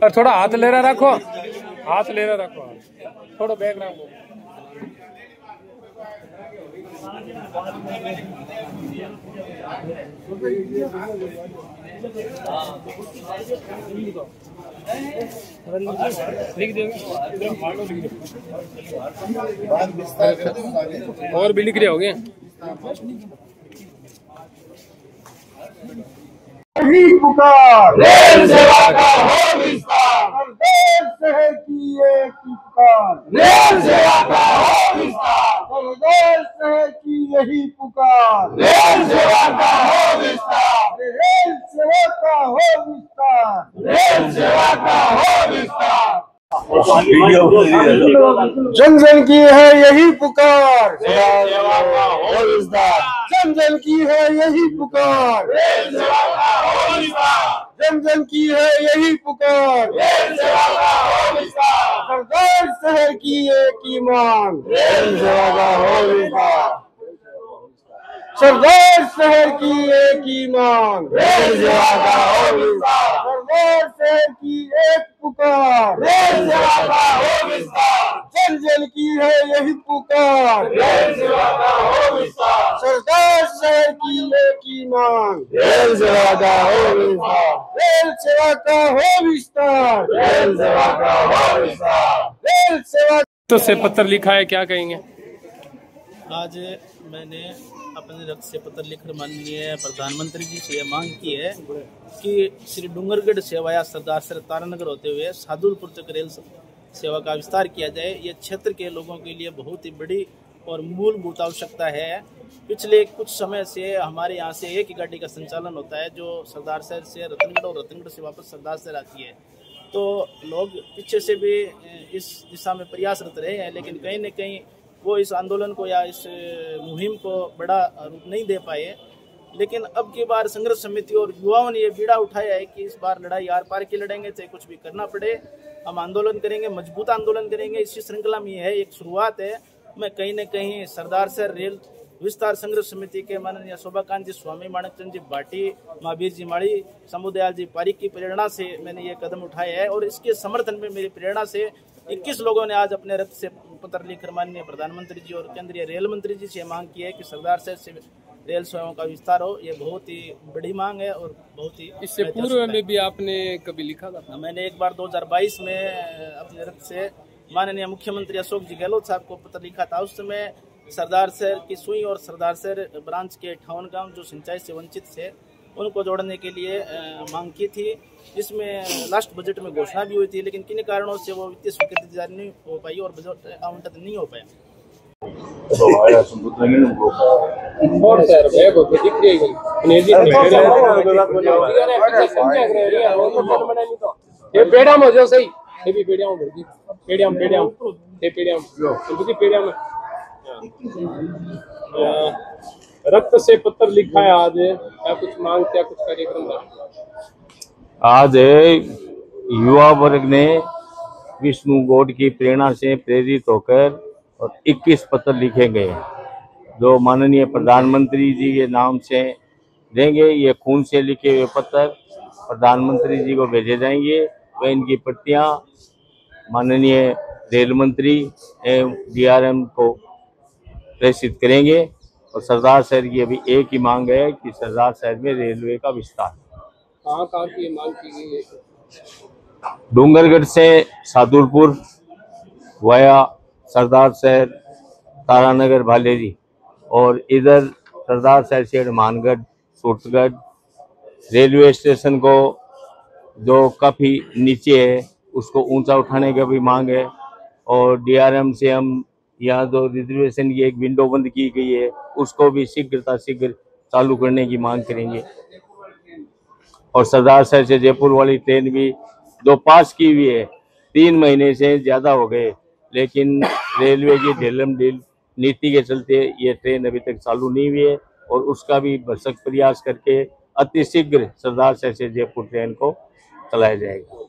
और थोड़ा हाथ ले रहा रखो, हाथ ले रहा रखो, थोड़ा बैग रखो। लिख देंगे और भी लिख रहे होंगे। यही पुकार रेल सेवा का हो विस्तार, प्रदेश शहर की एक पुकार रेल सेवा का हो विस्तार, प्रदेश शहर की यही पुकार रेल सेवा का हो विस्तार, रेल सेवा का हो विस्तार, रेल सेवा का हो विस्तार। जन जन की है यही पुकार रेल सेवा का हो विस्तार, जन जन की है यही पुकार रेल सेवा का हो विस्तार, जन जन की है यही पुकार रेल सेवा का हो विस्तार, सरदार शहर की एक ही मांग रेल सेवा का हो विस्तार, सरदार शहर की एक ही मांग रेल सेवा का हो विस्तार, सरदार शहर की एक पुकार रेल सेवा का हो विस्तार, जन जन की है यही पुकार रेल सेवा का हो विस्तार, सरदार शहर की एक ही मांग रेल सेवा का हो विस्तार, रेल सेवा का हो विस्तार, रेल सेवा का हो विस्तार, रेल सेवा। तो से पत्र लिखा है, क्या कहेंगे? आज मैंने अपने रक्त से पत्र लिखकर माननीय प्रधानमंत्री जी से यह मांग की है कि श्री डूंगरगढ़ सेवाया सरदार सर तारानगर होते हुए सादुलपुर तक रेल सेवा का विस्तार किया जाए। ये क्षेत्र के लोगों के लिए बहुत ही बड़ी और मूलभूत आवश्यकता है। पिछले कुछ समय से हमारे यहाँ से एक ही गाड़ी का संचालन होता है जो सरदार शहर से रतनगढ़ और रतनगढ़ से वापस सरदार शहर आती है। तो लोग पीछे से भी इस दिशा में प्रयासरत रहे हैं, लेकिन कहीं न कहीं वो इस आंदोलन को या इस मुहिम को बड़ा रूप नहीं दे पाए। लेकिन अब की बार संघर्ष समिति और युवाओं ने ये बीड़ा उठाया है कि इस बार लड़ाई आर पार की लड़ेंगे, चाहे कुछ भी करना पड़े, हम आंदोलन करेंगे, मजबूत आंदोलन करेंगे। इसी श्रृंखला में ये है, एक शुरुआत है। मैं कहीं न कहीं सरदार शहर रेल विस्तार संघर्ष समिति के माननीय शोभाकांत जी, स्वामी माणकचंद जी भाटी, महावीर जी माड़ी, समुदयाल जी पारिक की प्रेरणा से मैंने ये कदम उठाया है और इसके समर्थन में मेरी प्रेरणा से 21 लोगों ने आज अपने रक्त से पत्र लिखकर माननीय प्रधानमंत्री जी और केंद्रीय रेल मंत्री जी से मांग की है कि सरदार शहर से रेल सेवाओं का विस्तार हो। ये बहुत ही बड़ी मांग है और बहुत ही। इससे पूर्व में भी आपने कभी लिखा था? मैंने एक बार 2022 में अपने रक्त से माननीय मुख्यमंत्री अशोक जी गहलोत साहब को पत्र लिखा था। उस समय सरदार शहर की सुई और सरदार शहर ब्रांच के 58 गाँव जो सिंचाई से वंचित थे उनको जोड़ने के लिए मांग की थी, जिसमें लास्ट बजट में घोषणा भी हुई थी, लेकिन किन कारणों से वो वित्तीय स्वीकृति जारी नहीं हो पाई और बजट आवंटन नहीं हो पाया। रक्त से पत्र लिखा है आज, क्या कुछ मांग, क्या कुछ कार्यक्रम रहा? आज युवा वर्ग ने विष्णु गौड़ की प्रेरणा से प्रेरित होकर और 21 पत्र लिखे गए जो माननीय प्रधानमंत्री जी के नाम से देंगे। ये खून से लिखे हुए पत्र प्रधानमंत्री जी को भेजे जाएंगे। वह इनकी प्रतियां माननीय रेल मंत्री एवं DRM को प्रेषित करेंगे। और सरदार शहर की अभी एक ही मांग है कि सरदार शहर में रेलवे का विस्तार। कहाँ की मांग की गई है? डूंगरगढ़ से सादुलपुर वाया सरदार शहर तारानगर भालेरी और इधर सरदार शहर से मानगढ़ सूरतगढ़ रेलवे स्टेशन को जो काफ़ी नीचे है उसको ऊंचा उठाने की भी मांग है। और DRM से हम यहाँ जो रिजर्वेशन की एक विंडो बंद की गई है उसको भी शीघ्र चालू करने की मांग करेंगे। और सरदार शहर से जयपुर वाली ट्रेन भी जो पास की हुई है 3 महीने से ज़्यादा हो गए, लेकिन रेलवे की ढीलम ढील नीति के चलते ये ट्रेन अभी तक चालू नहीं हुई है और उसका भी भरसक प्रयास करके अतिशीघ्र सरदार शहर से जयपुर ट्रेन को चलाया जाएगा।